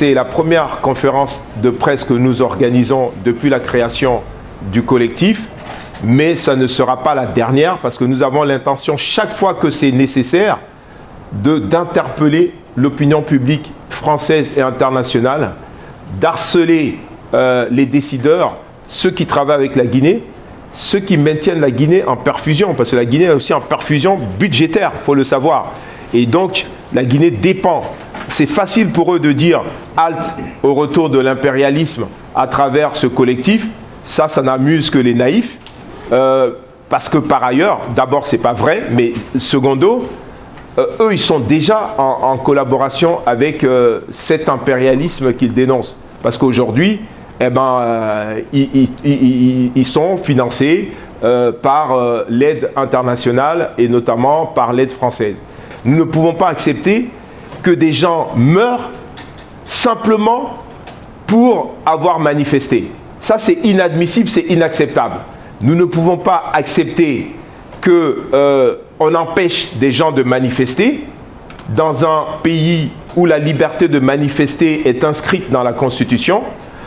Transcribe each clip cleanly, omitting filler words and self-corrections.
c'est la première conférence de presse que nous organisons depuis la création du collectif, mais ça ne sera pas la dernière parce que nous avons l'intention, chaque fois que c'est nécessaire, d'interpeller l'opinion publique française et internationale, d'harceler les décideurs, ceux qui travaillent avec la Guinée, ceux qui maintiennent la Guinée en perfusion, parce que la Guinée est aussi en perfusion budgétaire, il faut le savoir. Et donc, la Guinée dépend. C'est facile pour eux de dire halte au retour de l'impérialisme à travers ce collectif. Ça n'amuse que les naïfs. Parce que par ailleurs, d'abord, c'est pas vrai, mais secondo, eux, ils sont déjà en collaboration avec cet impérialisme qu'ils dénoncent. Parce qu'aujourd'hui, ils sont financés par l'aide internationale et notamment par l'aide française. Nous ne pouvons pas accepter que des gens meurent simplement pour avoir manifesté. Ça, c'est inadmissible, c'est inacceptable. Nous ne pouvons pas accepter qu'on empêche des gens de manifester dans un pays où la liberté de manifester est inscrite dans la Constitution.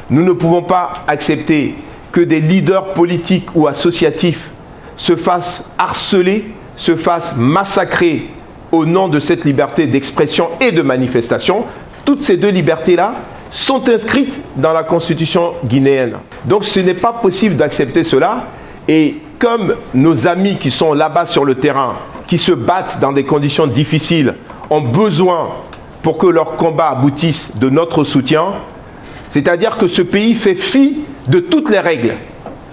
Nous ne pouvons pas accepter que des leaders politiques ou associatifs se fassent harceler, se fassent massacrer au nom de cette liberté d'expression et de manifestation. Toutes ces deux libertés-là sont inscrites dans la Constitution guinéenne. Donc ce n'est pas possible d'accepter cela. Et comme nos amis qui sont là-bas sur le terrain, qui se battent dans des conditions difficiles, ont besoin pour que leur combat aboutisse de notre soutien, c'est-à-dire que ce pays fait fi de toutes les règles,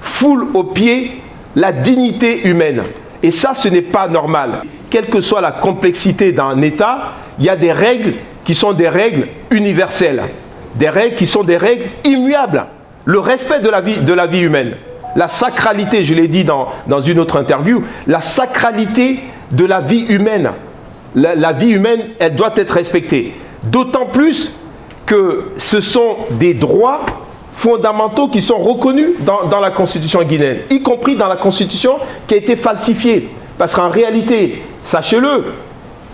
foule aux pieds la dignité humaine. Et ça, ce n'est pas normal. Quelle que soit la complexité d'un État, il y a des règles qui sont des règles universelles, des règles qui sont des règles immuables. Le respect de la vie humaine, la sacralité, je l'ai dit dans une autre interview, la sacralité de la vie humaine. La vie humaine, elle doit être respectée. D'autant plus que ce sont des droits fondamentaux qui sont reconnus dans la Constitution guinéenne, y compris dans la Constitution qui a été falsifiée. Parce qu'en réalité, sachez-le,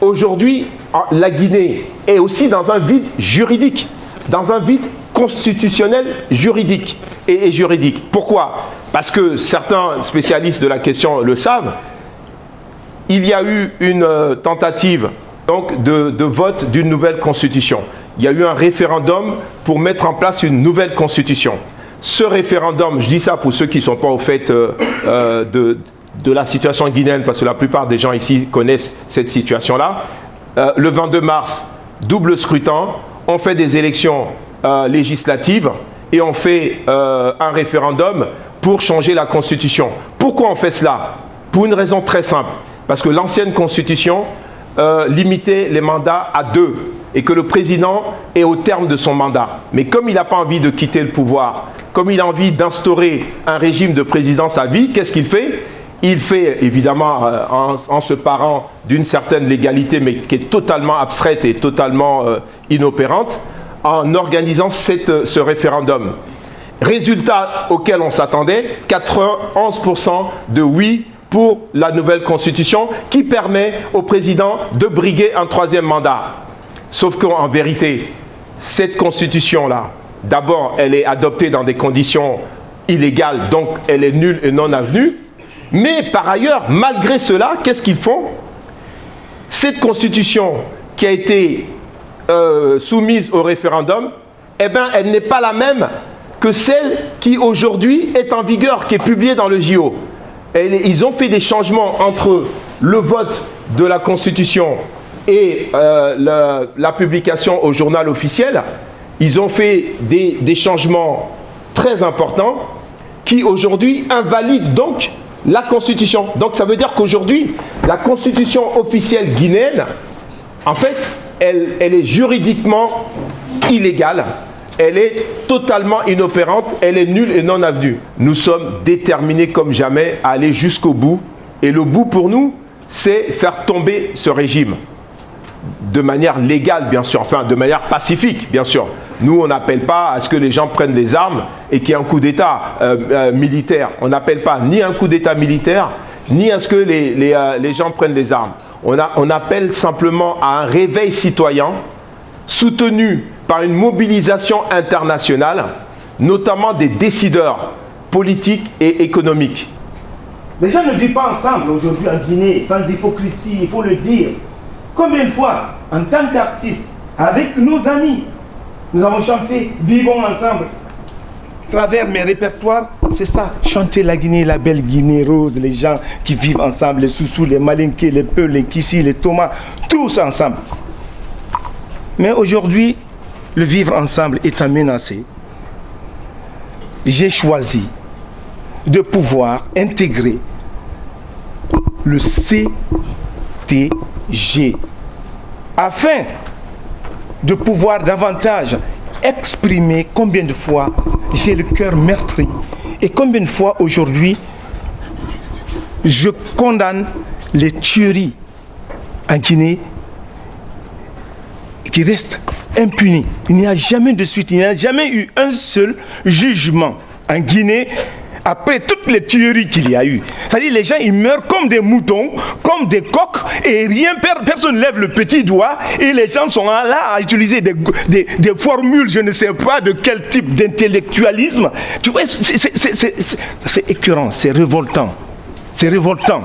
aujourd'hui, la Guinée est aussi dans un vide juridique, dans un vide constitutionnel juridique et juridique. Pourquoi? Parce que certains spécialistes de la question le savent, il y a eu une tentative donc, de vote d'une nouvelle constitution. Il y a eu un référendum pour mettre en place une nouvelle constitution. Ce référendum, je dis ça pour ceux qui ne sont pas au fait de la situation guinéenne, parce que la plupart des gens ici connaissent cette situation-là. Le 22 mars, double scrutin, on fait des élections législatives et on fait un référendum pour changer la constitution. Pourquoi on fait cela? Pour une raison très simple. Parce que l'ancienne constitution limitait les mandats à 2 et que le président est au terme de son mandat. Mais comme il n'a pas envie de quitter le pouvoir, comme il a envie d'instaurer un régime de présidence à vie, qu'est-ce qu'il fait? Il fait évidemment en se parant d'une certaine légalité, mais qui est totalement abstraite et totalement inopérante, en organisant ce référendum. Résultat auquel on s'attendait, 91% de oui pour la nouvelle constitution qui permet au président de briguer un 3e mandat. Sauf qu'en vérité, cette constitution-là, d'abord, elle est adoptée dans des conditions illégales, donc elle est nulle et non avenue. Mais par ailleurs, malgré cela, qu'est-ce qu'ils font? Cette constitution qui a été soumise au référendum, eh bien, elle n'est pas la même que celle qui aujourd'hui est en vigueur, qui est publiée dans le JO. Ils ont fait des changements entre le vote de la Constitution et la publication au journal officiel. Ils ont fait des changements très importants qui aujourd'hui invalident donc la Constitution. Donc ça veut dire qu'aujourd'hui, la Constitution officielle guinéenne, en fait, elle est juridiquement illégale. Elle est totalement inopérante, elle est nulle et non avenue. Nous sommes déterminés comme jamais à aller jusqu'au bout. Et le bout pour nous, c'est faire tomber ce régime. De manière légale, bien sûr, enfin de manière pacifique, bien sûr. Nous, on n'appelle pas à ce que les gens prennent des armes et qu'il y ait un coup d'État militaire. On n'appelle pas ni un coup d'État militaire, ni à ce que les gens prennent des armes. On appelle simplement à un réveil citoyen soutenu par une mobilisation internationale, notamment des décideurs politiques et économiques. Les gens ne vivent pas ensemble aujourd'hui en Guinée, sans hypocrisie, il faut le dire. Combien de fois, en tant qu'artistes, avec nos amis, nous avons chanté « Vivons ensemble ». À travers mes répertoires, c'est ça, chanter la Guinée, la belle Guinée rose, les gens qui vivent ensemble, les Soussous, les Malinké, les Peuls, les Kissi, les Thomas, tous ensemble. Mais aujourd'hui, le vivre ensemble étant menacé, j'ai choisi de pouvoir intégrer le CTG afin de pouvoir davantage exprimer combien de fois j'ai le cœur meurtri et combien de fois aujourd'hui je condamne les tueries en Guinée qui restent impunies. Il n'y a jamais de suite, il n'y a jamais eu un seul jugement en Guinée après toutes les tueries qu'il y a eu. C'est-à-dire les gens ils meurent comme des moutons, comme des coqs et rien, personne ne lève le petit doigt et les gens sont là à utiliser des formules, je ne sais pas de quel type d'intellectualisme. Tu vois, c'est écœurant, c'est révoltant. C'est révoltant.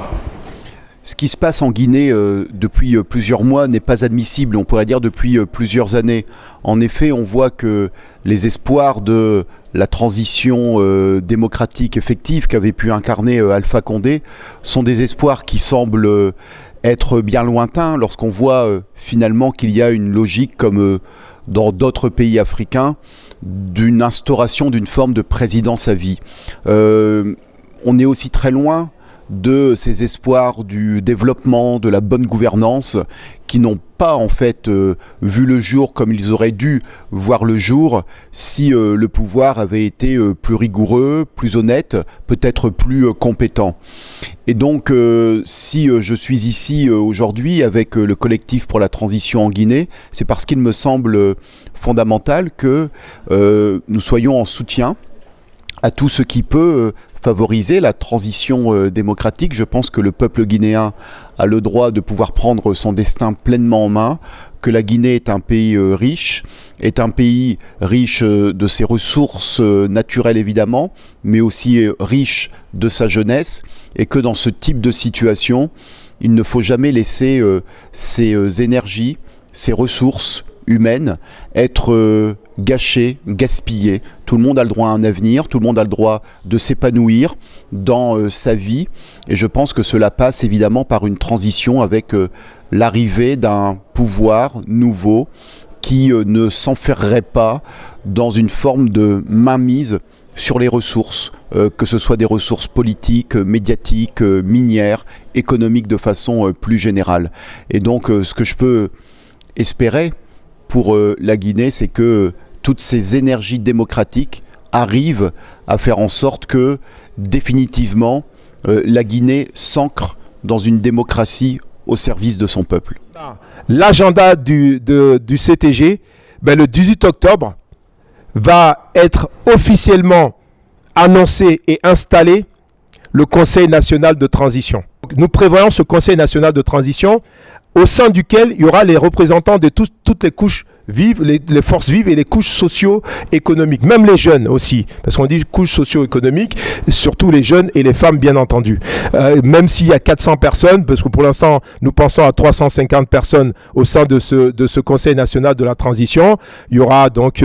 Ce qui se passe en Guinée depuis plusieurs mois n'est pas admissible, on pourrait dire depuis plusieurs années. En effet, on voit que les espoirs de la transition démocratique effective qu'avait pu incarner Alpha Condé sont des espoirs qui semblent être bien lointains lorsqu'on voit finalement qu'il y a une logique comme dans d'autres pays africains d'une instauration d'une forme de présidence à vie. On est aussi très loin de ces espoirs du développement, de la bonne gouvernance, qui n'ont pas en fait vu le jour comme ils auraient dû voir le jour si le pouvoir avait été plus rigoureux, plus honnête, peut-être plus compétent. Et donc si je suis ici aujourd'hui avec le collectif pour la transition en Guinée, c'est parce qu'il me semble fondamental que nous soyons en soutien à tout ce qui peut favoriser la transition démocratique. Je pense que le peuple guinéen a le droit de pouvoir prendre son destin pleinement en main, que la Guinée est un pays riche de ses ressources naturelles évidemment, mais aussi riche de sa jeunesse, et que dans ce type de situation, il ne faut jamais laisser ses énergies, ses ressources humaines être gâchées, gaspillées. Tout le monde a le droit à un avenir, tout le monde a le droit de s'épanouir dans sa vie, et je pense que cela passe évidemment par une transition avec l'arrivée d'un pouvoir nouveau qui ne s'enferrerait pas dans une forme de mainmise sur les ressources, que ce soit des ressources politiques, médiatiques, minières, économiques de façon plus générale. Et donc ce que je peux espérer pour la Guinée, c'est que toutes ces énergies démocratiques arrivent à faire en sorte que définitivement la Guinée s'ancre dans une démocratie au service de son peuple. L'agenda du CTG, le 18 octobre, va être officiellement annoncé et installé le Conseil national de transition. Nous prévoyons ce Conseil national de transition au sein duquel il y aura les représentants de toutes les couches vives, les forces vives et les couches socio-économiques, même les jeunes aussi, parce qu'on dit couches socio-économiques, surtout les jeunes et les femmes bien entendu. Même s'il y a 400 personnes, parce que pour l'instant nous pensons à 350 personnes au sein de ce Conseil national de la transition, il y aura donc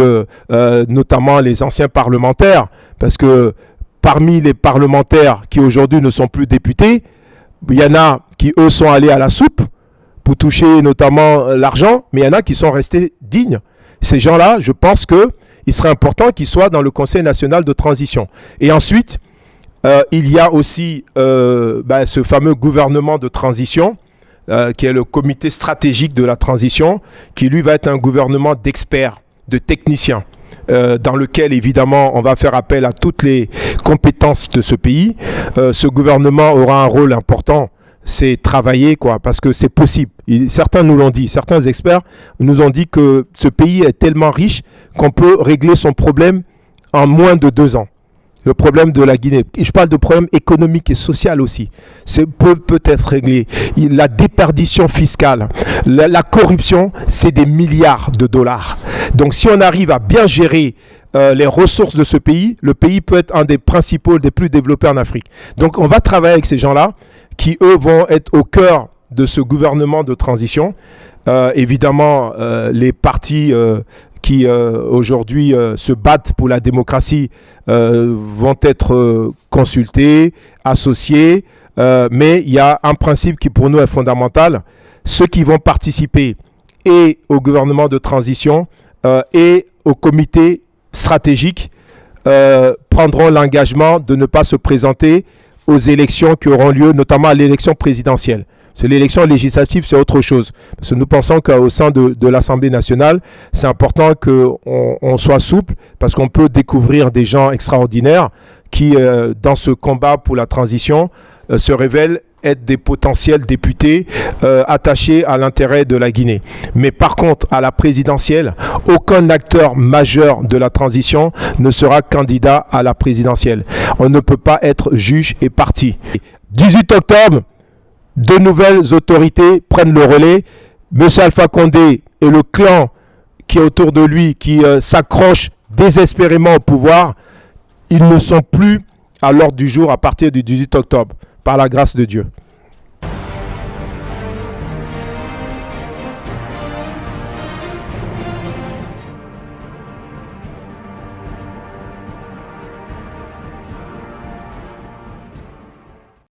notamment les anciens parlementaires, parce que parmi les parlementaires qui aujourd'hui ne sont plus députés, il y en a qui eux sont allés à la soupe pour toucher notamment l'argent, mais il y en a qui sont restés dignes. Ces gens-là, je pense qu'il serait important qu'ils soient dans le Conseil national de transition. Et ensuite, il y a aussi ce fameux gouvernement de transition, qui est le comité stratégique de la transition, qui lui va être un gouvernement d'experts, de techniciens, dans lequel évidemment on va faire appel à toutes les compétences de ce pays. Ce gouvernement aura un rôle important, c'est travailler, parce que c'est possible. Certains nous l'ont dit, certains experts nous ont dit que ce pays est tellement riche qu'on peut régler son problème en moins de 2 ans. le problème de la Guinée. Et je parle de problème économique et social aussi. Peut être réglé. La déperdition fiscale, la corruption, c'est des milliards de dollars. Donc si on arrive à bien gérer les ressources de ce pays, le pays peut être un des principaux, des plus développés en Afrique. Donc on va travailler avec ces gens-là qui, eux, vont être au cœur de ce gouvernement de transition. Évidemment, les partis qui aujourd'hui se battent pour la démocratie vont être consultés, associés, mais il y a un principe qui pour nous est fondamental. Ceux qui vont participer et au gouvernement de transition et au comité stratégique prendront l'engagement de ne pas se présenter aux élections qui auront lieu, notamment à l'élection présidentielle. C'est l'élection législative, c'est autre chose. Parce que nous pensons qu'au sein de l'Assemblée nationale, c'est important qu'on soit souple, parce qu'on peut découvrir des gens extraordinaires qui, dans ce combat pour la transition, se révèlent être des potentiels députés attachés à l'intérêt de la Guinée. Mais par contre, à la présidentielle, aucun acteur majeur de la transition ne sera candidat à la présidentielle. On ne peut pas être juge et parti. 18 octobre, de nouvelles autorités prennent le relais. Monsieur Alpha Condé et le clan qui est autour de lui, qui s'accroche désespérément au pouvoir, ils ne sont plus à l'ordre du jour à partir du 18 octobre, par la grâce de Dieu.